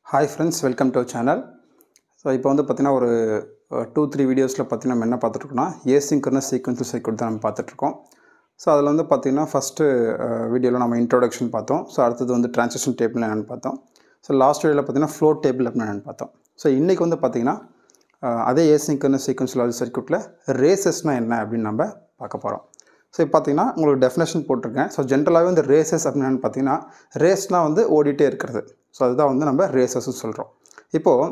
Hi friends, welcome to our channel. So இப்போ வந்து பார்த்தீங்கன்னா ஒரு 2-3 வீடியோஸில் பார்த்தீங்கன்னா நம்ம என்ன பார்த்துட்ருக்கோம்னா asynchronous sequential circuit தான் நம்ம பார்த்துட்ருக்கோம். ஸோ அதில் வந்து பார்த்தீங்கன்னா ஃபஸ்ட்டு வீடியோவில் நம்ம இன்ட்ரோடக்ஷன் பார்த்தோம். ஸோ அடுத்தது வந்து ட்ரான்சிஷன் டேபிள் என்னென்னு பார்த்தோம். ஸோ லாஸ்ட் வீடியோவில் பார்த்தீங்கன்னா ஃப்ளோ டேபிள் அப்படின்னு என்னென்னு பார்த்தோம். ஸோ இன்றைக்கி வந்து பார்த்தீங்கன்னா அதே asynchronous sequential logic circuitல ரேசஸ்னால் என்ன அப்படின்னு நம்ம பார்க்க போகிறோம். ஸோ இப்போ பார்த்தீங்கன்னா உங்களுக்கு டெஃபினேஷன் போட்டிருக்கேன். ஸோ ஜென்ரலாகவே இந்த ரேசஸ் அப்படின்னு பார்த்தீங்கன்னா ரேஸ்னால் வந்து ஓடிட்டே இருக்கிறது. ஸோ அதுதான் வந்து நம்ம ரேசஸ்ன்னு சொல்கிறோம். இப்போது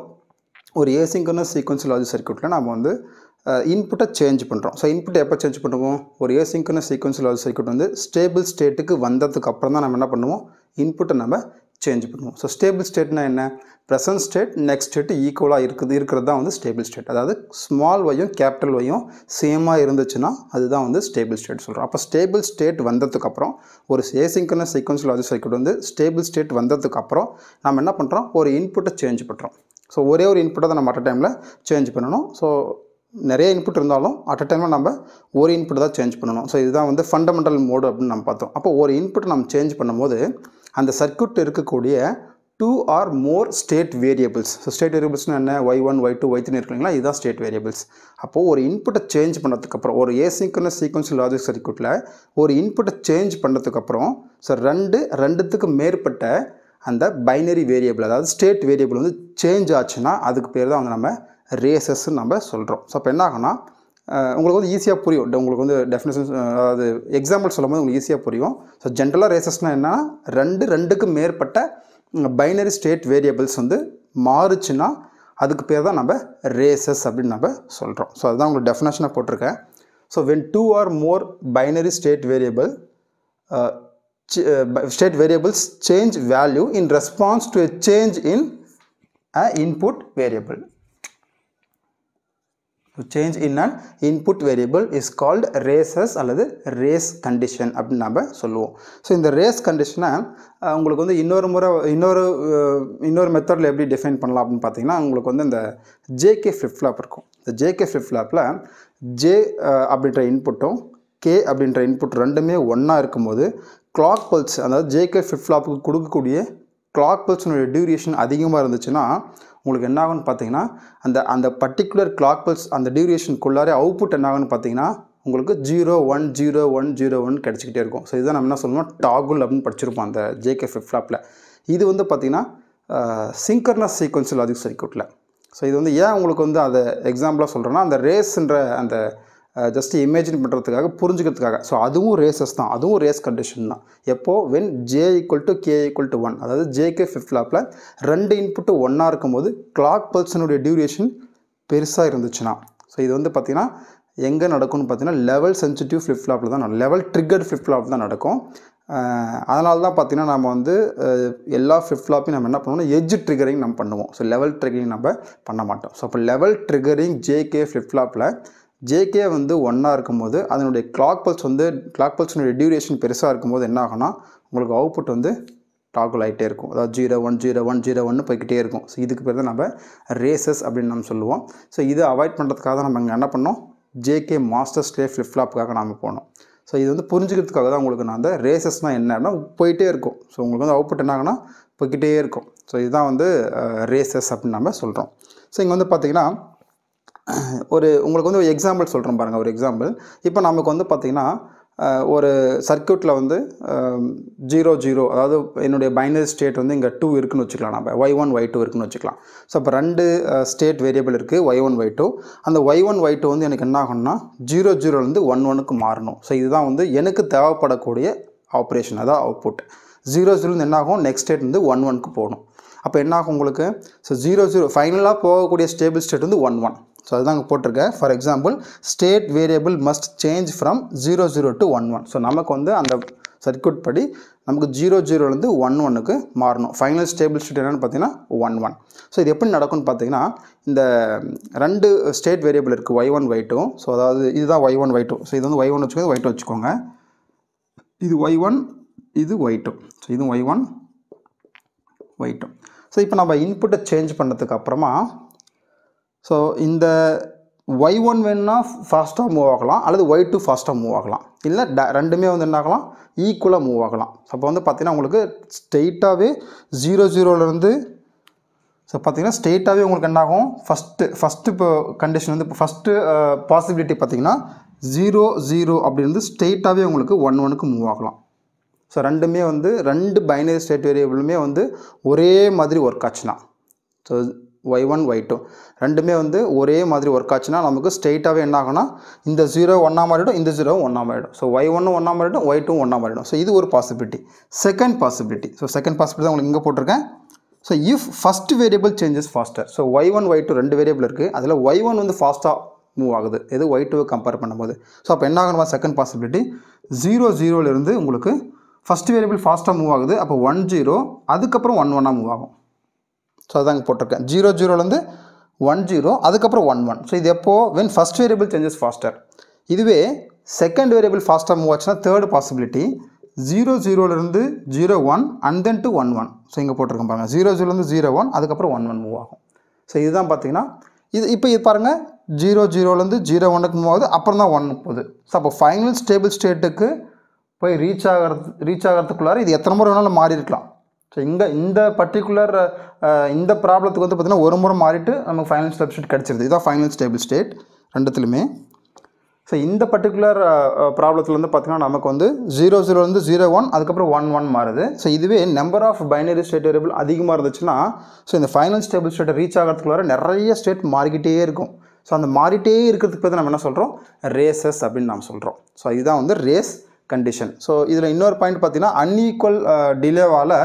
ஒரு asynchronous sequential logic circuitல நம்ம வந்து இன்புட்டை சேஞ்ச் பண்ணுறோம். ஸோ இன்புட்டை எப்போ சேஞ்ச் பண்ணுவோம்? ஒரு asynchronous sequential logic circuit வந்து ஸ்டேபிள் ஸ்டேட்டுக்கு வந்ததுக்கு அப்புறம் தான் நம்ம என்ன பண்ணுவோம்? இன்புட்டை நம்ம சேஞ்ச் பண்ணுவோம். ஸோ ஸ்டேபிள் ஸ்டேட்னா என்ன? ப்ரெசன்ட் ஸ்டேட் நெக்ஸ்ட் ஸ்டேட்டு ஈக்குவலாக இருக்கிறது தான் வந்து ஸ்டேபிள் ஸ்டேட். அதாவது ஸ்மால் வையும் கேபிட்டல் வையும் சேமாக இருந்துச்சுன்னா அதுதான் வந்து ஸ்டேபிள் ஸ்டேட் சொல்கிறோம். அப்போ ஸ்டேபிள் ஸ்டேட் வந்ததுக்கப்புறம் ஒரு asynchronous sequential logic circuit வந்து ஸ்டேபிள் ஸ்டேட் வந்ததுக்கப்புறம் நம்ம என்ன பண்ணுறோம்? ஒரு இன்புட்டை சேஞ்ச் பண்ணுறோம். ஸோ ஒரே ஒரு இன்புட்டை தான் நம்ம அட் அ டைமில் சேஞ்ச் பண்ணணும். ஸோ நிறைய இன்புட் இருந்தாலும் அட் அ டைமில் நம்ம ஒரு இன்புட் தான் சேஞ்ச் பண்ணணும். ஸோ இதுதான் வந்து ஃபண்டமெண்டல் மோடு அப்படின்னு நம்ம பார்த்தோம். அப்போ ஒரு இன்புட்டை நம்ம சேஞ்ச் பண்ணும்போது அந்த சர்க்யூட் இருக்கக்கூடிய 2 or more state variables. So state வேரியபிள்ஸ்னால் என்ன? y1, y2, y3 இருக்குங்களா? இதுதான் ஸ்டேட் வேரியபிள்ஸ். அப்போது ஒரு இன்புட்டை சேஞ்ச் பண்ணதுக்கப்புறம் ஒரு asynchronous sequential logic சர்க்யூட்டில் ஒரு இன்புட்டை சேஞ்ச் பண்ணதுக்கப்புறம் ஸோ ரெண்டுத்துக்கு மேற்பட்ட அந்த பைனரி வேரியபிள் அதாவது ஸ்டேட் வேரியபிள் வந்து சேஞ்ச் ஆச்சுன்னா அதுக்கு பேர் தான் வந்து நம்ம ரேசஸ்ன்னு நம்ம சொல்கிறோம். ஸோ அப்போ என்ன ஆகும்னா உங்களுக்கு வந்து ஈஸியாக புரியும். உங்களுக்கு வந்து டெஃபினேஷன் அதாவது எக்ஸாம்பிள் சொல்லும் போது உங்களுக்கு ஈஸியாக புரியும். ஸோ ஜென்ரலாக ரேசஸ்னால் என்னன்னா ரெண்டுக்கு மேற்பட்ட பைனரி ஸ்டேட் வேரியபிள்ஸ் வந்து மாறுச்சுன்னா அதுக்கு பேர் தான் நம்ம ரேசஸ் அப்படின்னு நம்ம சொல்கிறோம். ஸோ அதுதான் உங்களுக்கு டெஃபினேஷனாக போட்டிருக்கேன். So when 2 or more binary state variables change value in response to a change in an input variable. So change in an input variable is called races அல்லது race condition அப்படின்னு நம்ம சொல்லுவோம். ஸோ இந்த race condition உங்களுக்கு வந்து இன்னொரு மெத்தடில் எப்படி டிஃபைன் பண்ணலாம் அப்படின்னு பார்த்தீங்கன்னா உங்களுக்கு வந்து இந்த JK flip flop இருக்கும். இந்த JK flip flopல J அப்படின்ற இன்புட்டும் K அப்படின்ற இன்புட் ரெண்டுமே ஒன்றா இருக்கும்போது கிளாக் பல்ஸ் அதாவது JK flip flopக்கு கொடுக்கக்கூடிய கிளாக் பல்ஸினுடைய டியூரேஷன் அதிகமாக இருந்துச்சுன்னா உங்களுக்கு என்ன ஆகும்னு பார்த்தீங்கன்னா அந்த பர்டிகுலர் கிளாக் பல்ஸ் அந்த டியூரேஷனுக்குள்ளாரே அவுட்புட் என்ன ஆகும்னு பார்த்தீங்கன்னா உங்களுக்கு 0 1 0 1 0 1 கிடச்சிக்கிட்டே இருக்கும். ஸோ இதுதான் நம்ம என்ன சொல்லணும்? டாகுல் அப்படின்னு படிச்சிருப்போம் அந்த JK flip flopல. இது வந்து பார்த்தீங்கன்னா சிங்க்ரனஸ் சீக்வென்ஷியல் லாஜிக் சர்க்யூட்டில். ஸோ இது வந்து ஏன் உங்களுக்கு வந்து அதை எக்ஸாம்பிளாக சொல்கிறேன்னா அந்த ரேஸ்ன்ற அந்த ஜஸ்ட் இமேஜின் பண்ணுறதுக்காக புரிஞ்சுக்கிறதுக்காக. ஸோ அதுவும் ரேசஸ் தான், அதுவும் ரேஸ் கண்டிஷன் தான். எப்போது when J = K = 1 அதாவது JK flip flopல ரெண்டு இன்புட்டு ஒன்றா இருக்கும்போது கிளாக் பல்ஸினுடைய டியூரேஷன் பெருசாக இருந்துச்சுன்னா ஸோ இது வந்து பார்த்திங்கன்னா எங்கே நடக்கும்னு பார்த்தீங்கன்னா லெவல் சென்சிட்டிவ் ஃப்ளிப் ஃப்ளாப்பில் தான் லெவல் ட்ரிகர்ட் ஃப்ளிப் ஃப்ளாப் தான் நடக்கும். அதனால தான் பார்த்திங்கன்னா நம்ம வந்து எல்லா ஃப்ளிப் ஃப்ளாப்பையும் நம்ம என்ன பண்ணுவோம்னா எட்ஜ் ட்ரிகரிங் நம்ம பண்ணுவோம். ஸோ லெவல் ட்ரிகரிங் நம்ம பண்ண மாட்டோம். ஸோ அப்போ level triggering JK flip flopல JK வந்து ஒன்றா இருக்கும்போது அதனுடைய கிளாக் பல்ஸினுடைய டியூரேஷன் பெருசாக இருக்கும்போது என்ன ஆகும்னா உங்களுக்கு அவுட்புட் வந்து டாகுல் ஆகிட்டே இருக்கும். அதாவது 0 1 0 1 0 1 போய்கிட்டே இருக்கும். ஸோ இதுக்கு பேர் தான் நம்ம ரேசஸ் அப்படின்னு நம்ம சொல்லுவோம். ஸோ இதை அவாய்ட் பண்ணுறதுக்காக தான் நம்ம இங்கே என்ன பண்ணோம்? JK மாஸ்டர் ஸ்லேவ் ஃப்ளிப் ஃப்ளாப்புக்காக நாம் போனோம். ஸோ இது வந்து புரிஞ்சுக்கிறதுக்காக தான் உங்களுக்கு நான் அந்த ரேசஸ்னால் என்னன்னா போயிட்டே இருக்கும். ஸோ உங்களுக்கு வந்து அவுட்புட் என்ன ஆகுனா போய்கிட்டே இருக்கும். ஸோ இதுதான் வந்து ரேசஸ் அப்படின்னு நம்ம சொல்கிறோம். ஸோ இங்கே வந்து பார்த்திங்கன்னா உங்களுக்கு வந்து ஒரு எக்ஸாம்பிள் சொல்கிறோம் பாருங்கள். ஒரு எக்ஸாம்பிள் இப்போ நமக்கு வந்து பார்த்திங்கன்னா ஒரு சர்க்யூட்டில் வந்து 0 0 அதாவது என்னுடைய பைனரி ஸ்டேட் வந்து இங்கே 2 இருக்குன்னு வச்சுக்கலாம். நம்ம y1 y2 இருக்குன்னு வச்சுக்கலாம். ஸோ இப்போ ரெண்டு ஸ்டேட் வேரியபிள் இருக்குது y1 y2. அந்த y1 y2 வந்து எனக்கு என்ன ஆகணும்னா 0 0லேருந்து 1 1க்கு மாறணும். ஸோ இதுதான் வந்து எனக்கு தேவைப்படக்கூடிய ஆப்ரேஷன் அதாவது அவுட்புட். 0 0லேருந்து என்ன ஆகும்? நெக்ஸ்ட் ஸ்டேட் வந்து 1 1க்கு போகணும். அப்போ என்ன ஆகும் உங்களுக்கு? ஸோ 0 0 ஃபைனலாக போகக்கூடிய ஸ்டேபிள் ஸ்டேட் வந்து 1 1. ஸோ அதுதான் அங்கே போட்டிருக்கேன். For example state variable must change from 0 0 to 1 1. So நமக்கு வந்து அந்த சர்க்யூட் படி நமக்கு 0 0லேருந்து 1 1க்கு மாறணும். ஃபைனல் ஸ்டேபிள் ஸ்டேட் என்னென்னு பார்த்தீங்கன்னா 1 1. ஸோ இது எப்படி நடக்கும்னு பார்த்தீங்கன்னா இந்த ரெண்டு ஸ்டேட் வேரியபிள் இருக்குது y1 y2. ஸோ அதாவது இதுதான் y1 y2. ஸோ இது வந்து y1 வச்சுக்கோங்க, y2 வச்சுக்கோங்க. இது y1 இது y2. ஸோ இது y1 y2. ஸோ இப்போ நம்ம இன்புட்டை சேஞ்ச் பண்ணதுக்கு அப்புறமா ஸோ இந்த y1 வேணுன்னா ஃபாஸ்ட்டாக மூவ் ஆகலாம் அல்லது y2 ஃபாஸ்ட்டாக மூவ் ஆகலாம். இல்லை ரெண்டுமே வந்து என்ன ஆகலாம்? ஈக்குவலாக மூவ் ஆகலாம். அப்போ வந்து பார்த்திங்கன்னா உங்களுக்கு ஸ்ட்ரெயிட்டாகவே 0 0லேருந்து ஸோ பார்த்தீங்கன்னா ஸ்ட்ரெயிட்டாகவே உங்களுக்கு என்ன ஆகும், ஃபஸ்ட்டு இப்போ கண்டிஷன் வந்து இப்போ ஃபஸ்ட்டு பாசிபிலிட்டி பார்த்தீங்கன்னா 0 0 அப்படி இருந்து ஸ்ட்ரெயிட்டாகவே உங்களுக்கு 1 1க்கு மூவ் ஆகலாம். ஸோ ரெண்டுமே வந்து 2 பைனரி ஸ்டேட் வேரியபிளுமே வந்து ஒரே மாதிரி ஒர்க் ஆச்சுன்னா, ஸோ y1 y2 ரெண்டுமே வந்து ஒரே மாதிரி ஒர்க் ஆச்சுன்னா நமக்கு ஸ்ட்ரெயிட்டாகவே என்ன ஆகும்னா இந்த 0 1ஆக மாறிடும், இந்த 0 1ஆக மாறிடும். ஸோ y1 1ஆக மாறிடும், y2 1ஆக மாறிடும். ஸோ இது ஒரு பாசிபிலிட்டி. செகண்ட் பாசிபிலிட்டி தான் உங்களுக்கு இங்கே போட்டிருக்கேன். So if first variable changes faster. So y1 y2 2 variable இருக்குது, அதில் y1 வந்து ஃபாஸ்ட்டாக மூவ் ஆகுது எது y2வை கம்பேர் பண்ணும்போது. ஸோ அப்போ என்ன ஆகணுமா, செகண்ட் பாசிபிலிட்டி 0 0லேருந்து உங்களுக்கு ஃபஸ்ட் வேரியபிள் ஃபாஸ்ட்டாக மூவ் ஆகுது, அப்போ 1 0 அதுக்கப்புறம் 1 1ஆக மூவ் ஆகும். ஸோ அதான் இங்கே போட்டிருக்கேன் 0 0லேருந்து 1 0 அதுக்கப்புறம் 1 1. ஸோ இது எப்போது, when first variable changes faster. இதுவே செகண்ட் வேரியபிள் ஃபாஸ்ட்டாக மூவ் ஆச்சுன்னா தேர்ட் பாசிபிலிட்டி 0 0லேருந்து 0 1 அண்ட் தென் டு 1 1. ஸோ இங்கே போட்டிருக்கேன் பாருங்கள் 0 0லேருந்து 0 1 அதுக்கப்புறம் 1 1 மூவ் ஆகும். ஸோ இதுதான் பார்த்தீங்கன்னா இப்போ இது பாருங்கள் 0 0லேருந்து 0 1க்கு மூவ் ஆகுது, அப்புறம் தான் 1 போகுது. ஸோ அப்போ ஃபைனல் ஸ்டேபிள் ஸ்டேட்டுக்கு போய் ரீச் ஆகிறதுக்குள்ளார இது எத்தனை முறை வேணாலும் மாறி இருக்கலாம். ஸோ இந்த பர்டிகுலர் இந்த ப்ராப்ளத்துக்கு வந்து பார்த்திங்கன்னா ஒரு முறை மாறிட்டு நமக்கு ஃபைனல் ஸ்டேபிள் ஸ்டேட் கிடச்சிருது. இதுதான் ஃபைனல் ஸ்டேபிள் ஸ்டேட் ரெண்டுத்துலையுமே. ஸோ இந்த பர்டிகுலர் ப்ராப்ளத்தில் வந்து பார்த்திங்கன்னா நமக்கு வந்து 0 0லேருந்து 0 1 அதுக்கப்புறம் 1 1 மாறுது. ஸோ இதுவே number of binary state variable அதிகமாக இருந்துச்சுன்னா ஸோ இந்த ஃபைனல் ஸ்டேபிள் ஸ்டேட்டை ரீச் ஆகிறதுக்குள்ளார நிறைய ஸ்டேட் மாறிக்கிட்டே இருக்கும். ஸோ அந்த மாறிட்டே இருக்கிறதுக்கு பார்த்து நம்ம என்ன சொல்கிறோம், ரேசஸ் அப்படின்னு நம்ம சொல்கிறோம். ஸோ இதுதான் வந்து ரேஸ் கண்டிஷன். ஸோ இதில் இன்னொரு பாயிண்ட் பார்த்தீங்கன்னா அன்ஈக்குவல் டிலேவால்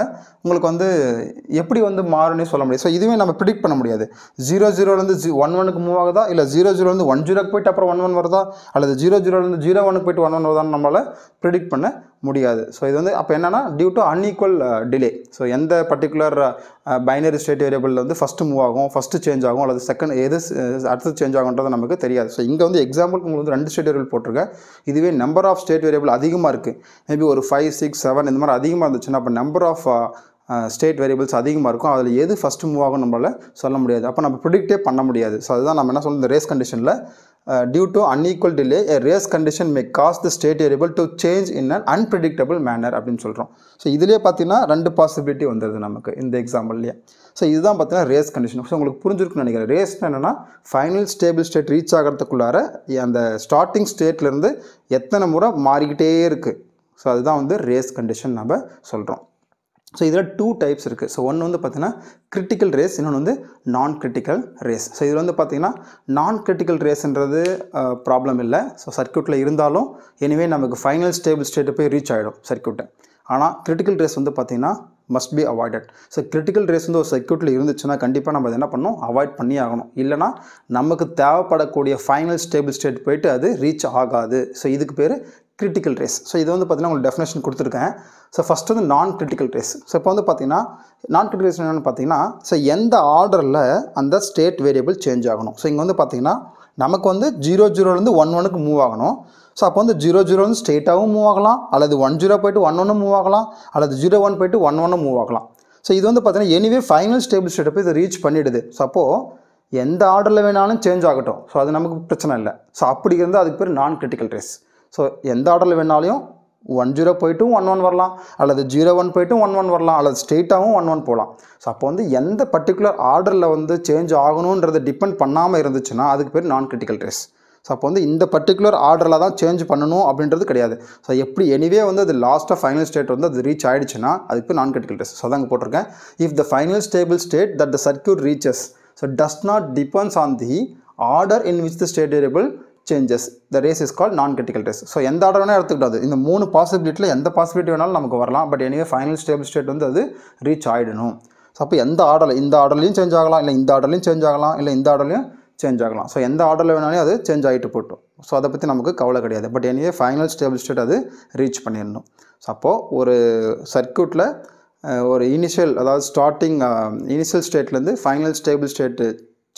உங்களுக்கு வந்து எப்படி வந்து மாறும்னே சொல்ல முடியாது. ஸோ இதுவே நம்ம ப்ரிடிக்ட் பண்ண முடியாது. 0 0லேருந்து 1 1க்கு மூவ் ஆகுதா, இல்லை 0 0லேருந்து 1 0க்கு போயிட்டு அப்புறம் 1 1 வருதா, அல்லது 0 0லேருந்து 0 1க்கு போயிட்டு 1 1 வருதான்னு நம்மளால் ப்ரிடிக்ட் பண்ண முடியாது. ஸோ இது வந்து அப்போ என்னென்னா due to unequal delay. So எந்த பர்டிகுலர் பைனரி ஸ்டேட் வேரியபிளில் வந்து ஃபஸ்ட்டு மூவ் ஆகும், ஃபஸ்ட்டு சேஞ்ச் ஆகும், அல்லது செகண்ட் எது அடுத்து சேஞ்ச் ஆகுன்றது நமக்கு தெரியாது. ஸோ இங்கே வந்து எக்ஸாம்பிளுக்கு உங்களுக்கு வந்து 2 ஸ்டேட் வேரியபிள் போட்டிருக்கேன். இதுவே நம்பர் ஆஃப் ஸ்டேட் வேரியபிள் அதிகமாக இருக்குது, மேபி ஒரு 5 6 7 இந்த மாதிரி அதிகமாக இருந்துச்சுன்னா அப்போ நம்பர் ஆஃப் ஸ்டேட் வேரியபிள்ஸ் அதிகமாக இருக்கும், அதில் எது ஃபஸ்ட்டு மூவ் ஆகும் நம்மளால் சொல்ல முடியாது. அப்போ நம்ம ப்ரிடிக்டே பண்ண முடியாது. ஸோ அதுதான் நம்ம என்ன சொல்லுவோம், இந்த ரேஸ் கண்டிஷனில் due to unequal delay a race condition may cause the state variable to change in an unpredictable manner அப்படின்னு சொல்கிறோம். ஸோ இதுலேயே பார்த்தீங்கன்னா 2 பாசிபிலிட்டி வந்துடுது நமக்கு இந்த எக்ஸாம்பிள்லேயே. ஸோ இதுதான் பார்த்தீங்கன்னா ரேஸ் கண்டிஷன். ஸோ உங்களுக்கு புரிஞ்சிருக்குன்னு நினைக்கிறேன். ரேஸ்னா என்னென்னா ஃபைனல் ஸ்டேபிள் ஸ்டேட் ரீச் ஆகிறதுக்குள்ளார அந்த ஸ்டார்டிங் ஸ்டேட்லேருந்து எத்தனை முறை மாறிக்கிட்டே இருக்குது. ஸோ அதுதான் வந்து ரேஸ் கண்டிஷன் நம்ம சொல்கிறோம். ஸோ இதில் 2 டைப்ஸ் இருக்குது. ஸோ ஒன்று வந்து பார்த்திங்கன்னா கிரிட்டிக்கல் ரேஸ், இன்னொன்று வந்து நான் கிரிட்டிக்கல் ரேஸ். ஸோ இதில் வந்து பார்த்திங்கன்னா நான் கிரிட்டிக்கல் ரேஸ்ன்றது ப்ராப்ளம் இல்லை. ஸோ சர்க்யூட்டில் இருந்தாலும் எனிவே நமக்கு ஃபைனல் ஸ்டேபிள் ஸ்டேட்டு போய் ரீச் ஆகிடும் சர்க்யூட்டை. ஆனால் கிரிட்டிக்கல் ரேஸ் வந்து பார்த்திங்கன்னா must be avoided. So critical race வந்து ஒரு சர்க்யூட்டில் இருந்துச்சுன்னா கண்டிப்பாக நம்ம அதை என்ன பண்ணணும், அவாய்ட் பண்ணி ஆகணும். இல்லைனா நமக்கு தேவைப்படக்கூடிய ஃபைனல் ஸ்டேபிள் ஸ்டேட் போயிட்டு அது ரீச் ஆகாது. ஸோ இதுக்கு பேர் கிரிட்டிக்கல் ரேஸ். ஸோ இது வந்து பார்த்திங்கன்னா உங்களுக்கு டெஃபினேஷன் கொடுத்துருக்கேன். ஸோ ஃபஸ்ட்டு வந்து நான் கிரிட்டிக்கல் ரேஸ். ஸோ இப்போ வந்து பார்த்திங்கன்னா நான் கிரிட்டிக்கல் ரேஸ் என்னென்னு பார்த்தீங்கன்னா ஸோ எந்த ஆர்டரில் அந்த ஸ்டேட் வேரியபிள் சேஞ்ச் ஆகணும். ஸோ இங்கே வந்து பார்த்திங்கன்னா நமக்கு வந்து 0 0லேருந்து 1 1க்கு மூவ் ஆகணும். ஸோ அப்போ வந்து 0 0 வந்து ஸ்ட்ரெயிட்டாகவும் மூவ் ஆகலாம், அல்லது 1 0 போய்ட்டு 1 1 மூவ் ஆகலாம், அல்லது 0 1 போய்ட்டு 1 1 மூவ் ஆகலாம். ஸோ இது வந்து பார்த்திங்கன்னா எனிவே ஃபைனல் ஸ்டேபிள் ஸ்டேட்டை போய் இதை ரீச் பண்ணிவிடுது. ஸோ அப்போது எந்த ஆர்டரில் வேணாலும் சேஞ்ச் ஆகட்டும், ஸோ அது நமக்கு பிரச்சனை இல்லை. ஸோ அப்படி இருந்தால் அதுக்கு பேர் நான் கிரிட்டிக்கல் ரேஸ். ஸோ எந்த ஆர்டரில் வேணாலையும் 1 0 போய்ட்டும் 1 1 வரலாம், அல்லது 0 1 போய்ட்டும் 1 1 வரலாம், அல்லது ஸ்ட்ரெயிட்டாகவும் 1 1 போகலாம். ஸோ அப்போ வந்து எந்த பர்டிகுலர் ஆர்டரில் வந்து சேஞ்ச் ஆகணுன்றதை டிபெண்ட் பண்ணாமல் இருந்துச்சுன்னா அதுக்கு பேர் நான் கிரிட்டிக்கல் ரேஸ். ஸோ அப்போ வந்து இந்த பர்டிகுலர் ஆர்டரில் தான் சேஞ்ச் பண்ணணும் அப்படின்றது கிடையாது. ஸோ எப்படி எனிவே வந்து அது லாஸ்ட்டாக ஃபைனல் ஸ்டேட் வந்து அது ரீச் ஆகிடுச்சுன்னா அதுக்கு பேர் நான் கிரிட்டிக்கல் ரேஸ். ஸோ அதான் அங்கே போட்டிருக்கேன். If the final stable state that the circuit reaches so does not depends on the order in which the state variable changes the race is called நான் கிரிட்டிக்கல் ரேஸ். ஸோ எந்த order வேணால் எடுத்துக்கிட்டாது, இந்த 3 பாசிபிலிட்டியில் எந்த possibility வேணாலும் நமக்கு வரலாம். But anyway final stable state வந்து அது ரீச் ஆகிடணும். ஸோ அப்போ எந்த ஆர்டரில் இந்த ஆர்டர்லையும் சேஞ்ச் ஆகலாம், இல்லை இந்த ஆர்டர்லையும் சேஞ்ச் ஆகலாம், இல்லை இந்த ஆர்டர்லையும் சேஞ்ச் ஆகலாம். ஸோ எந்த ஆர்டரில் வேணாலும் அது சேஞ்ச் ஆகிட்டு போட்டோம். ஸோ அதை பற்றி நமக்கு கவலை கிடையாது. But anyway final stable state அது ரீச் பண்ணிடணும். ஸோ அப்போது ஒரு சர்க்யூட்டில் ஒரு இனிஷியல் அதாவது ஸ்டார்டிங் இனிஷியல் ஸ்டேட்லேருந்து ஃபைனல் ஸ்டேபிள் ஸ்டேட்டு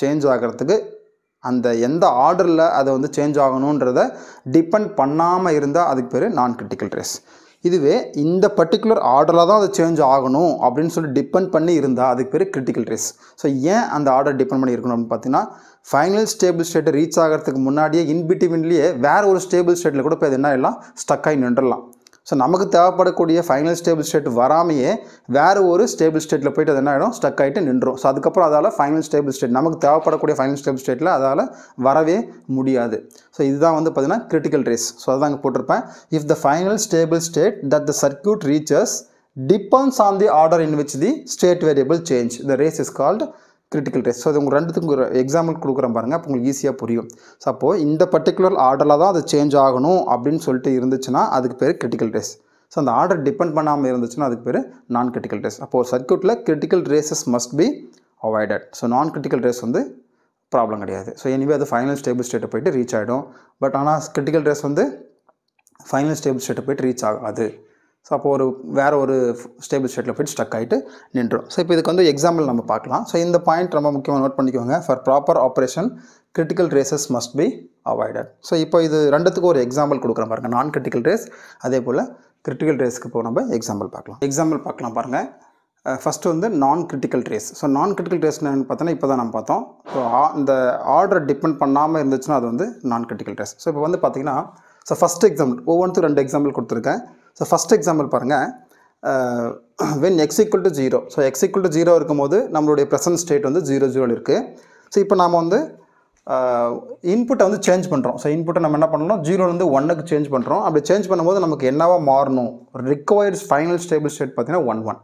சேஞ்ச் ஆகிறதுக்கு அந்த எந்த ஆர்டரில் அதை வந்து சேஞ்ச் ஆகணுன்றதை டிபெண்ட் பண்ணாமல் இருந்தால் அதுக்கு பேர் நான் கிரிட்டிக்கல் ரேஸ். இதுவே இந்த பர்டிகுலர் ஆர்டரில் தான் அது சேஞ்ச் ஆகணும் அப்படின்னு சொல்லி டிபெண்ட் பண்ணி இருந்தால் அதுக்கு பேர் கிரிட்டிக்கல் ரேஸ். ஸோ ஏன் அந்த ஆர்டர் டிபெண்ட் பண்ணி இருக்கணும் அப்படின்னு பார்த்தீங்கன்னா ஃபைனல் ஸ்டேபிள் ஸ்டேட்டை ரீச் ஆகிறதுக்கு முன்னாடியே இன்பிட்வீன்லேயே வேறு ஒரு ஸ்டேபிள் ஸ்டேட்டில் கூட போய் அது என்ன எல்லாம் ஸ்டக் ஆகி நின்றுடலாம். ஸோ நமக்கு தேவைப்படக்கூடிய ஃபைனல் ஸ்டேபிள் ஸ்டேட் வராமையே வேறு ஒரு ஸ்டேபிள் ஸ்டேட்டில் போய்ட்டு அது என்ன ஆகிடும், ஸ்டக் ஆகிட்டு நின்றும். ஸோ அதுக்கப்புறம் அதால் ஃபைனல் ஸ்டேபிள் ஸ்டேட் நமக்கு தேவைப்படக்கூடிய ஃபைனல் ஸ்டேபிள் ஸ்டேட்டில் அதால் வரவே முடியாது. ஸோ இதுதான் வந்து பார்த்திங்கன்னா கிரிட்டிக்கல் ரேஸ். ஸோ அதான் அங்கே போட்டிருப்பேன். If the final stable state that the circuit reaches depends on the order in which the state variable change, the race is called critical race. So அது உங்கள் ரெண்டுத்துக்கும் ஒரு எக்ஸாம்பிள் கொடுக்குறேன் பாருங்கள், அப்போ உங்களுக்கு ஈஸியாக புரியும். ஸோ அப்போது இந்த பர்டிகுலர் ஆர்டரில் தான் அது சேஞ்ச் ஆகணும் அப்படின்னு சொல்லிட்டு இருந்துச்சுன்னா அதுக்கு பேர் கிரிட்டிக்கல் ரேஸ். ஸோ அந்த ஆர்டர் டிபெண்ட் பண்ணாமல் இருந்துச்சுன்னா அதுக்கு பேர் நான் கிரிட்டிக்கல் ரேஸ். அப்போது ஒரு சர்க்யூட்டில் critical races must be avoided. So நான் கிரிட்டிக்கல் ரேஸ் வந்து ப்ராப்ளம் கிடையாது. ஸோ எனிவே அது ஃபைனல் ஸ்டேபிள் ஸ்டேட்டை போய்ட்டு ரீச் ஆகிடும். பட் ஆனால் கிரிட்டிக்கல் ரேஸ் வந்து ஃபைனல் ஸ்டேபிள் ஸ்டேட்டை போய்ட்டு ரீச் ஆகாது. ஸோ அப்போ வேறு ஒரு ஸ்டேபிள் ஸ்டேட்டில் போய்ட்டு ஸ்டக் ஆகிட்டு நின்றோம். ஸோ இப்போ இதுக்கு வந்து எக்ஸாம்பிள் நம்ம பார்க்கலாம். ஸோ இந்த பாயிண்ட் ரொம்ப முக்கியமாக நோட் பண்ணிக்கோங்க. For proper operation critical races must be avoided. So இப்போ இது ரெண்டுத்துக்கும் ஒரு எக்ஸாம்பிள் கொடுக்குறேன் பாருங்கள், நான் கிரிட்டிக்கல் ரேஸ் அதே போல் கிரிட்டிக்கல் ரேஸ்க்கு இப்போ நம்ம எக்ஸாம்பிள் பார்க்கலாம் பாருங்கள். ஃபஸ்ட்டு வந்து நான் கிரிட்டிக்கல் ரேஸ். ஸோ நான் கிரிட்டிக்கல் ரேஸ்னு பார்த்தோன்னா இப்போ தான் நம்ம பார்த்தோம். ஸோ இந்த ஆர்டர் டிபெண்ட் பண்ணாமல் இருந்துச்சுன்னா அது வந்து நான் கிரிட்டிக்கல் ரேஸ். ஸோ இப்போ வந்து பார்த்திங்கன்னா ஸோ ஃபஸ்ட் எக்ஸாம்பிள் ஒவ்வொன்றுக்கும் 2 எக்ஸாம்பிள் கொடுத்துருக்கேன். ஸோ ஃபஸ்ட் எக்ஸாம்பிள் பாருங்கள், when x equal to 0. So x equal to 0 இருக்கும்போது நம்மளுடைய ப்ரெசன்ட் ஸ்டேட் வந்து 0 இருக்குது. ஸோ இப்போ நாம் வந்து இன்புட்டை வந்து சேஞ்ச் பண்ணுறோம். ஸோ இன்புட்டை நம்ம என்ன பண்ணணும், 0லேருந்து 1க்கு சேஞ்ச் பண்ணுறோம். அப்படி சேஞ்ச் பண்ணும்போது நமக்கு என்னவா மாறணும், ரிக்வயர்ட் ஃபைனல் ஸ்டேபிள் ஸ்டேட் பார்த்தீங்கன்னா 1 1.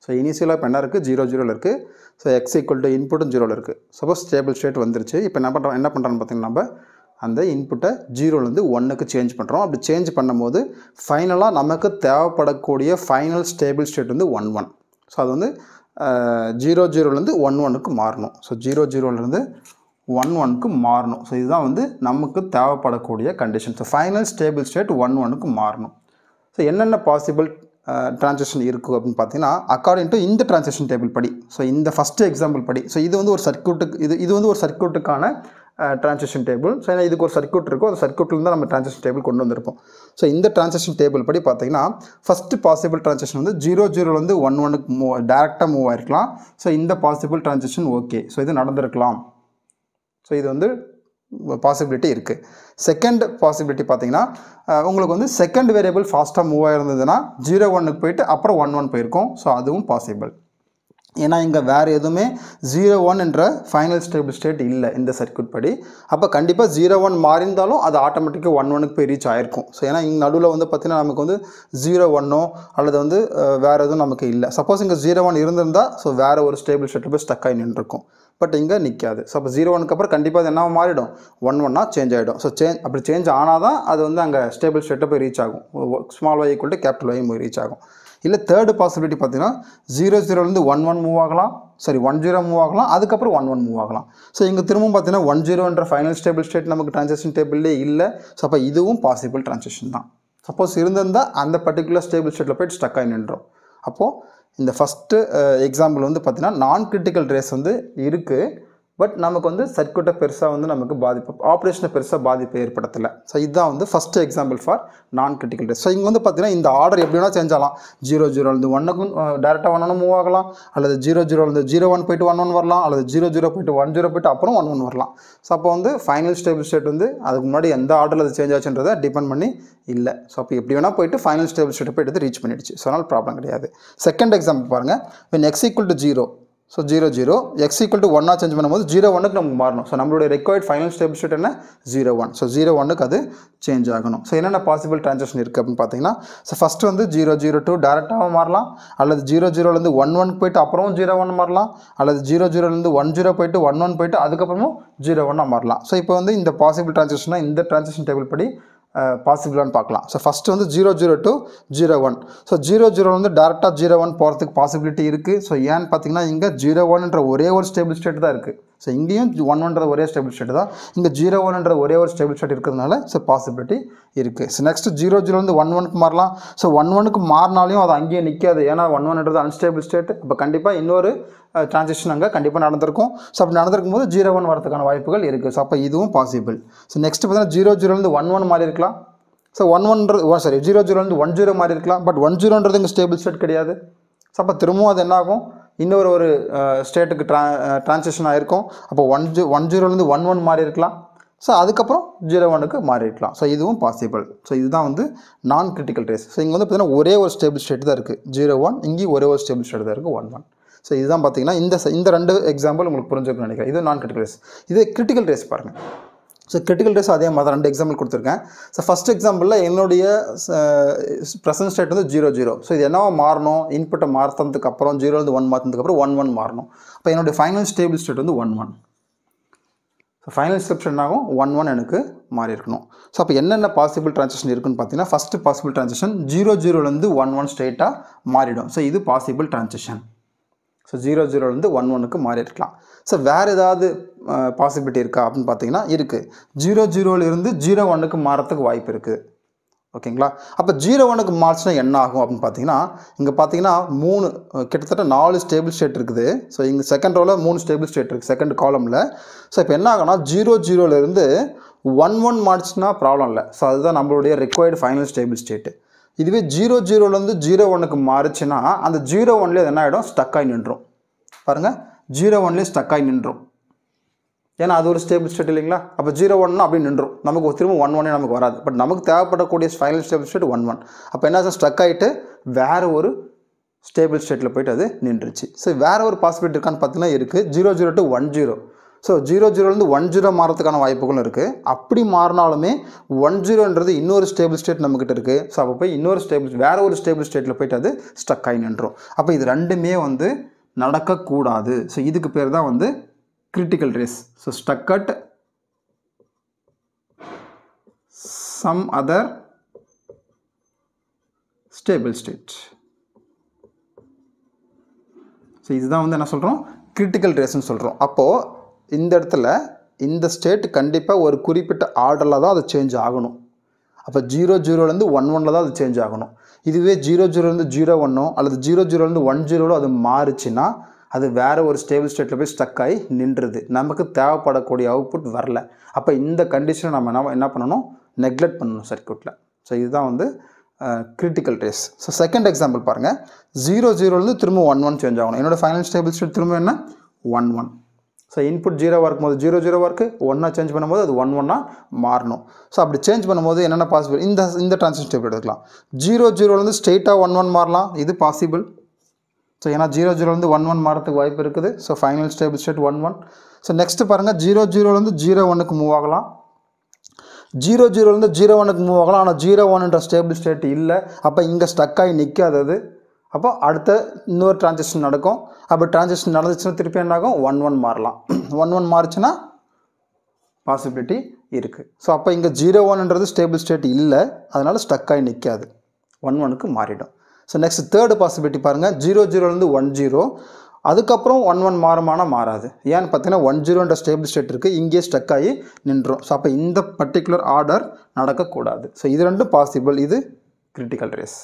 ஸோ இனிஷியலாக இப்போ என்ன இருக்குது, 0 0 இருக்குது. ஸோ x equal to இன்புட்டும் 0 இருக்குது. சப்போஸ் ஸ்டேபிள் ஸ்டேட் வந்துருச்சு. இப்போ என்ன பண்ணுறோன்னு பார்த்தீங்கன்னா நம்ம அந்த இன்புட்டை 0லேருந்து 1க்கு சேஞ்ச் பண்ணுறோம். அப்படி சேஞ்ச் பண்ணும்போது ஃபைனலாக நமக்கு தேவைப்படக்கூடிய ஃபைனல் ஸ்டேபிள் ஸ்டேட் வந்து 1 1. ஸோ அது வந்து 0 0லேருந்து 1 1க்கு மாறணும். ஸோ 0 0லேருந்து 1 1க்கு மாறணும். ஸோ இதுதான் வந்து நமக்கு தேவைப்படக்கூடிய condition. So final stable state 1 1க்கு மாறணும். ஸோ என்னென்ன பாசிபிள் ட்ரான்சாக்ஷன் இருக்குது அப்படின்னு பார்த்தீங்கன்னா அக்கார்டிங் டு இந்த ட்ரான்சாக்ஷன் டேபிள் படி. ஸோ இந்த ஃபஸ்ட்டு எக்ஸாம்பிள் படி. ஸோ இது வந்து ஒரு சர்க்யூட்டுக்கு இது வந்து ஒரு சர்க்யூட்டுக்கான ட்ரான்சாக்ஷன் டேபிள். ஸோ ஏன்னா இதுக்கு ஒரு சர்க்யூட் இருக்கும், அந்த சர்க்யூட்லேருந்து நம்ம ட்ரான்சாக்ஷன் டேபிள் கொண்டு வந்திருப்போம். ஸோ இந்த ட்ரான்சாக்ஷன் டேபிள் படி பார்த்தீங்கன்னா ஃபஸ்ட்டு பாசிபிள் ட்ரான்சாக்ஷன் வந்து 0 0லேருந்து 1 1க்கு டேரெக்டாக மூவ் ஆகிருக்கலாம். ஸோ இந்த பாசிபிள் ட்ரான்சாக்ஷன் ஓகே, ஸோ இது நடந்திருக்கலாம். ஸோ இது வந்து பாசிபிலிட்டி இருக்குது. செகண்ட் பாசிபிலிட்டி பார்த்தீங்கன்னா உங்களுக்கு வந்து செகண்ட் வேரியபிள் ஃபாஸ்ட்டாக மூவ் ஆகிருந்ததுன்னா 0 1க்கு போயிட்டு அப்புறம் 1 1 போயிருக்கும். ஸோ அதுவும் பாசிபிள். ஏன்னா இங்கே வேறு எதுவுமே 0 1 என்ற ஃபைனல் ஸ்டேபிள் ஸ்டேட் இல்லை இந்த சர்க்யூட் படி. அப்போ கண்டிப்பாக 0 1 மாறிந்தாலும் அது ஆட்டோமேட்டிக்காக 1 1க்கு போய் ரீச் ஆகிருக்கும். ஸோ ஏன்னா இங்கே நடுவில் வந்து பார்த்திங்கன்னா நமக்கு வந்து 0 1 அல்லது வந்து வேறு எதுவும் நமக்கு இல்லை. சப்போஸ் இங்கே 0 1 இருந்திருந்தால் ஸோ வேறு ஒரு ஸ்டேபிள் ஸ்டேட்டில் போய் ஸ்டக் ஆகி நின்றுருக்கும். பட் இங்கே நிற்காது. ஸோ அப்போ 0 1க்கு அப்புறம் கண்டிப்பாக அது என்ன மாறிடும், 1 1 சேஞ்ச் ஆகிடும். ஸோ அப்படி சேஞ்ச் ஆனால் தான் அது வந்து அங்கே ஸ்டேபிள் ஸ்டேட்டை போய் ரீச் ஆகும். Small y equal to capital Y போய் ரீச் ஆகும். இல்லை தேர்டு பாசிபிலிட்டி பார்த்தீங்கன்னா 0 0லேருந்து 1 1 மூவ் ஆகலாம், 1 0 மூவ் ஆகலாம், அதுக்கப்புறம் 1 1 மூவ் ஆகலாம். ஸோ இங்கே திரும்பவும் பார்த்தீங்கன்னா 1 0ன்ற ஃபைனல் ஸ்டேபிள் ஸ்டேட் நமக்கு ட்ரான்சாக்ஷன் டேபிள்லே இல்லை. ஸோ அப்போ இதுவும் பாசிபிள் ட்ரான்சாக்ஷன் தான். சப்போஸ் இருந்திருந்தால் அந்த பர்டிகுலர் ஸ்டேபிள் ஸ்டேட்டில் போய்ட்டு ஸ்டக் ஆகி நின்றோம். அப்போது இந்த ஃபஸ்ட்டு எக்ஸாம்பிள் வந்து பார்த்திங்கன்னா நான் கிரிட்டிக்கல் ரேஸ் வந்து இருக்குது. பட் நமக்கு வந்து சர்க்யூட்டை பெருசாக வந்து நமக்கு பாதிப்பு, ஆப்ரேஷனை பெருசாக பாதிப்பு ஏற்படுத்தலை. ஸோ இதுதான் வந்து ஃபஸ்ட்டு எக்ஸாம்பிள் ஃபார் நான் கிரிட்டிக்கல் ரேஸ். ஸோ இங்கே வந்து பார்த்திங்கன்னா இந்த ஆர்டர் எப்படி வேணால் சேஞ்ச் ஆகலாம். 0 0லேருந்து 1க்கும் டேரெக்டாக 1 1 மூவ் ஆகலாம், அல்லது 0 0லேருந்து 0 1 போய்ட்டு 1 1 வரலாம், அல்லது 0 0 போய்ட்டு 1 0 போய்ட்டு அப்புறம் 1 1 வரலாம். ஸோ அப்போ வந்து ஃபைனல் ஸ்டேபிள் ஸ்டேட் வந்து அதுக்கு முன்னாடி எந்த ஆர்டரில் அது சேஞ்ச் ஆச்சுன்றதை டிபெண்ட் பண்ணி இல்லை. ஸோ அப்போ எப்படி வேணால் போய்ட்டு ஃபைனல் ஸ்டேபிள் ஸ்டேட்டை போய்ட்டு ரீச் பண்ணிடுச்சு. ஸோ அதனால் ப்ராப்ளம் கிடையாது. செகண்ட் எக்ஸாம்பிள் பாருங்கள், when x equal to 0. So 0 0 x equal to 1 change பண்ணும்போது 0 1க்கு நமக்கு மாறணும். ஸோ நம்மளுடைய ரெக்வயர்ட் ஃபைனல் ஸ்டேபிள் ஸ்டேட் என்ன, 0 1. ஸோ 0 1க்கு அது சேஞ்ச் ஆகணும். ஸோ என்னென்ன பாசிபிள் ட்ரான்சாக்ஷன் இருக்குது அப்படின்னு பார்த்தீங்கன்னா ஸோ ஃபஸ்ட்டு வந்து 0 0 2 டேரெக்டாக மாறலாம், அல்லது 0 0லேருந்து 1 1 போய்ட்டு அப்புறம் 0 1 மாறலாம், அல்லது 0 0லேருந்து 1 0 போய்ட்டு 1 1 போய்ட்டு அதுக்கப்புறமும் 0 1 மாறலாம். ஸோ இப்போ வந்து இந்த பாசிபிள் ட்ரான்சாக்ஷனாக இந்த ட்ரான்சாக்ஷன் டேபிள் படி பாசிபிளானு பார்க்கலாம். ஸோ ஃபஸ்ட்டு வந்து 0 0 to 0 1. ஸோ 0 0 வந்து டேரெக்டாக 0 1 போகிறதுக்கு பாசிபிலிட்டி இருக்குது. ஸோ ஏன்னு பார்த்தீங்கன்னா இங்கே 0 1ன்ற ஒரே ஒரு ஸ்டேபிள் ஸ்டேட் தான் இருக்குது. ஸோ இங்கேயும் 1 1ன்ற ஒரே ஸ்டேபிள் ஸ்டேட் தான், இங்கே 0 1ன்ற ஒரே ஒரு ஸ்டேபிள் ஸ்டேட் இருக்கிறதுனால ஸோ பாசிபிலிட்டி இருக்குது. ஸோ நெக்ஸ்ட் 0 0லேருந்து 1 1க்கு மாறலாம். ஸோ 1 1க்கு மாறினாலையும் அது அங்கேயே நிற்காது, ஏன்னா 1 1ன்றது அன்ஸ்டேபிள் ஸ்டேட். அப்போ கண்டிப்பாக இன்னொரு ட்ரான்சாக்ஷன் அங்கே கண்டிப்பாக நடந்திருக்கும். ஸோ அப்படி நடந்திருக்கும் போது 0 1 வரதுக்கான வாய்ப்புகள் இருக்குது. ஸோ அப்போ இதுவும் பாசிபிள். ஸோ நெக்ஸ்ட் பார்த்தீங்கன்னா 0 0லேருந்து 1 1 மாறி இருக்கலாம். ஸோ 1 0 0லேருந்து 1 0 மாறி இருக்கலாம். பட் 1 0ன்றது இங்கே ஸ்டேபிள் ஸ்டேட் கிடையாது. ஸோ அப்போ திரும்பவும் அது என்ன ஆகும், இன்னொரு ஸ்டேட்டுக்கு ட்ரான்சாக்ஷன் ஆகிருக்கும். அப்போ 1 0லேருந்து 1 1 மாறி இருக்கலாம். ஸோ அதுக்கப்புறம் 0-1க்கு மாறிடலாம். ஸோ இதுவும் பாசிபிள். ஸோ இதுதான் வந்து நான் கிரிட்டிக்கல் ரேஸ். ஸோ இங்கே வந்து பார்த்தீங்கன்னா ஒரே ஒரு ஸ்டேபிள் ஸ்டேட் தான் இருக்குது 0-1, இங்கேயும் ஒரே ஒரு ஸ்டேபிள் ஸ்டேட் தான் இருக்குது 1-1. ஸோ இதுதான் பார்த்தீங்கன்னா இந்த ரெண்டு எக்ஸாம்பிள் உங்களுக்கு புரிஞ்சுக்கணும்னு நினைக்கிறேன். இது நான் கிரிட்டிக்கல் ரேஸ். இது கிரிட்டிக்கல் ரேஸ் பாருங்கள். ஸோ கிரிட்டிக்கல் ரேஸ் அதே மாதிரி 2 எக்ஸாம்பிள் கொடுத்துருக்கேன். ஸோ ஃபஸ்ட் எக்ஸாம்பிளில் என்னுடைய ப்ரெசன்ட் ஸ்டேட் வந்து 0-0. ஸோ இது என்னவா மாறணும், இன்புட்டை மாற்றினதுக்கு அப்புறம் 0-1 மாற்றினதுக்கப்புறம் 1-1 மாறணும். அப்போ என்னுடைய ஃபைனல் ஸ்டேபிள் ஸ்டேட் வந்து 1-1. ஸோ ஃபைனல் ஸ்டெப் என்னாகும் 1-1 எனக்கு மாறி இருக்கணும். ஸோ அப்போ என்னென்ன பாசிபிள் ட்ரான்சாக்ஷன் இருக்குன்னு பார்த்தீங்கன்னா ஃபஸ்ட்டு பாசிபிள் ட்ரான்சாக்ஷன் 0-0லேருந்து 1-1 ஸ்ட்ரெயிட்டாக மாறிடும். ஸோ இது பாசிபிள் ட்ரான்சாக்ஷன். ஸோ 0-0லேருந்து 1-1க்கு மாறி இருக்கலாம். ஸோ வேறு ஏதாவது பாசிபிலிட்டி இருக்கா அப்படின்னு பார்த்தீங்கன்னா இருக்குது. 0-0லேருந்து 0-1க்கு மாறத்துக்கு வாய்ப்பு இருக்குது. ஓகேங்களா? அப்போ 0-1க்கு மாறிச்சுனா என்ன ஆகும் அப்படின்னு பார்த்தீங்கன்னா இங்கே பார்த்தீங்கன்னா கிட்டத்தட்ட 4 ஸ்டேபிள் ஸ்டேட் இருக்குது. ஸோ இங்கே செகண்ட் ரோவில் 3 ஸ்டேபிள் ஸ்டேட் இருக்குது செகண்ட் காலமில். ஸோ இப்போ என்ன ஆகும்னா 0-0லேருந்து 1-1 மாறிச்சுன்னா ப்ராப்ளம் இல்லை. ஸோ அதுதான் நம்மளுடைய ரிக்வயர்டு ஃபைனல் ஸ்டேபிள் ஸ்டேட்டு. இதுவே 0-0லேருந்து 0-1க்கு மாறிச்சுன்னா அந்த 0-1லேயே அது என்ன ஆகிடும், ஸ்டக் ஆகி நின்றும். பாருங்கள் 0-1லேயே ஸ்டக் ஆகி நின்றும். ஏன்னா அது ஒரு ஸ்டேபிள் ஸ்டேட் இல்லைங்களா? அப்போ 0-1 அப்படி நின்றும். நமக்கு திரும்ப 1-1 நமக்கு வராது. பட் நமக்கு தேவைப்படக்கூடிய ஃபைனல் ஸ்டேபிள் ஸ்டேட் 1-1. அப்போ என்ன ஸ்டக் ஆகிட்டு வேறு ஒரு ஸ்டேபிள் ஸ்டேட்டில் போய்ட்டு அது நின்றுச்சு. ஸோ வேறு ஒரு பாசிபிலிட்டி இருக்கான்னு பார்த்தீங்கன்னா இருக்குது 0-0 to 1-0. ஸோ 0-0லேருந்து 1-0 மாறதுக்கான வாய்ப்புகளும் இருக்குது. அப்படி மாறினாலுமே 1-0ன்றது இன்னொரு ஸ்டேபிள் ஸ்டேட் நம்மக்கிட்ட இருக்குது. ஸோ அப்போ போய் வேறு ஒரு ஸ்டேபிள் ஸ்டேட்டில் போய்ட்டு அது ஸ்டக் ஆகி நின்றும். அப்போ இது ரெண்டுமே வந்து நடக்கக்கூடாது. ஸோ இதுக்கு பேர் தான் வந்து critical race. So stuck at some other stable state. So இதுதான் வந்து என்ன சொல்கிறோம், கிரிட்டிக்கல் ரேஸ்ன்னு சொல்கிறோம். அப்போது இந்த இடத்துல இந்த ஸ்டேட் கண்டிப்பாக ஒரு குறிப்பிட்ட ஆர்டரில் தான் அது சேஞ்ச் ஆகணும். அப்போ 0-0லேருந்து 1-1 தான் அது சேஞ்ச் ஆகணும். இதுவே 0-0லேருந்து 0-1 அல்லது 0-0லேருந்து 1-0 அது மாறுச்சுன்னா அது வேறு ஒரு ஸ்டேபிள் ஸ்டேட்டில் போய் ஸ்டக் ஆகி நின்றுது. நமக்கு தேவைப்படக்கூடிய அவுட்புட் வரல. அப்போ இந்த கண்டிஷனை நம்ம என்ன பண்ணணும், நெக்லெக்ட் பண்ணணும் சர்க்யூட்டில். ஸோ இதுதான் வந்து critical race. So second example பாருங்கள். 0-0லேருந்து திரும்ப 1-1 சேஞ்ச் ஆகணும். என்னோடய ஃபைனல் ஸ்டேபிள் ஸ்டேட் திரும்ப என்ன 1-1. ஸோ இன்புட் 0-ஆக இருக்கும்போது 0-0 இருக்குது, 1-ஆக சேஞ்ச் பண்ணும்போது அது 1-1 மாறணும். ஸோ அப்படி சேஞ்ச் பண்ணும்போது என்னென்ன பாசிபிள், இந்த ட்ரான்சிஷன் ஸ்டெப் எடுக்கலாம். 0-0லேருந்து ஸ்ட்ரெயிட்டாக 1-1 மாறலாம், இது பாசிபிள். ஸோ ஏன்னா 0-0லேருந்து 1-1 மாறத்துக்கு வாய்ப்பு இருக்குது. So final stable state 1-1. So next பாருங்கள் 0-0லேருந்து 0-1க்கு மூவ் ஆகலாம். 0-0லேருந்து 0-1க்கு மூவ் ஆகலாம். ஆனால் 0-1ன்ற ஸ்டேபிள் ஸ்டேட் இல்லை. அப்போ இங்கே ஸ்டக் ஆகி நிற்காதது. அப்போ அடுத்த இன்னொரு ட்ரான்சாக்ஷன் நடக்கும். அப்போ ட்ரான்சாக்ஷன் நடந்துச்சுன்னா திருப்பி என்ன ஆகும், 1-1 மாறலாம். 1-1 மாறிச்சுன்னா பாசிபிலிட்டி இருக்குது. ஸோ அப்போ இங்கே 0-1ன்றது ஸ்டேபிள் ஸ்டேட் இல்லை, அதனால் ஸ்டக் ஆகி நிற்காது, 1-1க்கு மாறிடும். ஸோ நெக்ஸ்ட் தேர்டு பாசிபிலிட்டி பாருங்கள். 0-0லேருந்து 1-0 அதுக்கப்புறம் 1-1 மாறுமானால் மாறாது. ஏன்னு பார்த்தீங்கன்னா 1-0ன்ற ஸ்டேபிள் ஸ்டேட் இருக்குது, இங்கேயே ஸ்டக் ஆகி நின்றும். ஸோ அப்போ இந்த பர்டிகுலர் ஆர்டர் நடக்கக்கூடாது. ஸோ இது ரெண்டும் பாசிபிள். இது கிரிட்டிக்கல் ரேஸ்.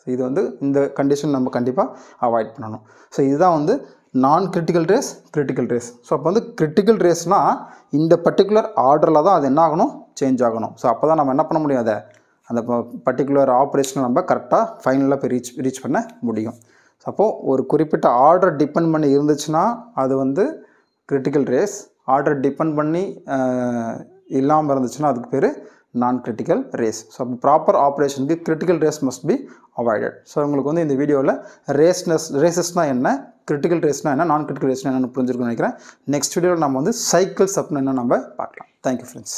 ஸோ இது வந்து இந்த கண்டிஷன் நம்ம கண்டிப்பாக அவாய்ட் பண்ணணும். ஸோ இதுதான் வந்து நான் critical race, critical race. So அப்போ வந்து கிரிட்டிக்கல் ரேஸ்னால் இந்த பர்டிகுலர் ஆர்டரில் தான் அது என்ன ஆகணும், சேஞ்ச் ஆகணும். ஸோ அப்போ தான் நம்ம என்ன பண்ண முடியும், அதை அந்த பர்டிகுலர் ஆப்ரேஷனை நம்ம கரெக்டாக ஃபைனலாக போய் ரீச் பண்ண முடியும். அப்போது ஒரு குறிப்பிட்ட ஆர்டர் டிபெண்ட் பண்ணி இருந்துச்சுன்னா அது வந்து கிரிட்டிக்கல் ரேஸ். ஆர்டர் டிபெண்ட் பண்ணி இல்லாமல் இருந்துச்சுன்னா அதுக்கு பேர் நான் கிரிட்டிக்கல் ரேஸ். ஸோ அப்போ ப்ராப்பர் ஆப்ரேஷனுக்கு critical race must be avoided. So உங்களுக்கு வந்து இந்த வீடியோவில் ரேசஸ்னால் என்ன, கிரிட்டிக்கல் ரேஸ்னால் என்ன, நான் கிரிட்டிக்கல் ரேஸ்னால் என்னென்னு புரிஞ்சிருக்குன்னு நினைக்கிறேன். நெக்ஸ்ட் வீடியோவில் நம்ம வந்து சைக்கிள்ஸ் அப்படின்னு என்ன நம்ம பார்க்கலாம். Thank you friends.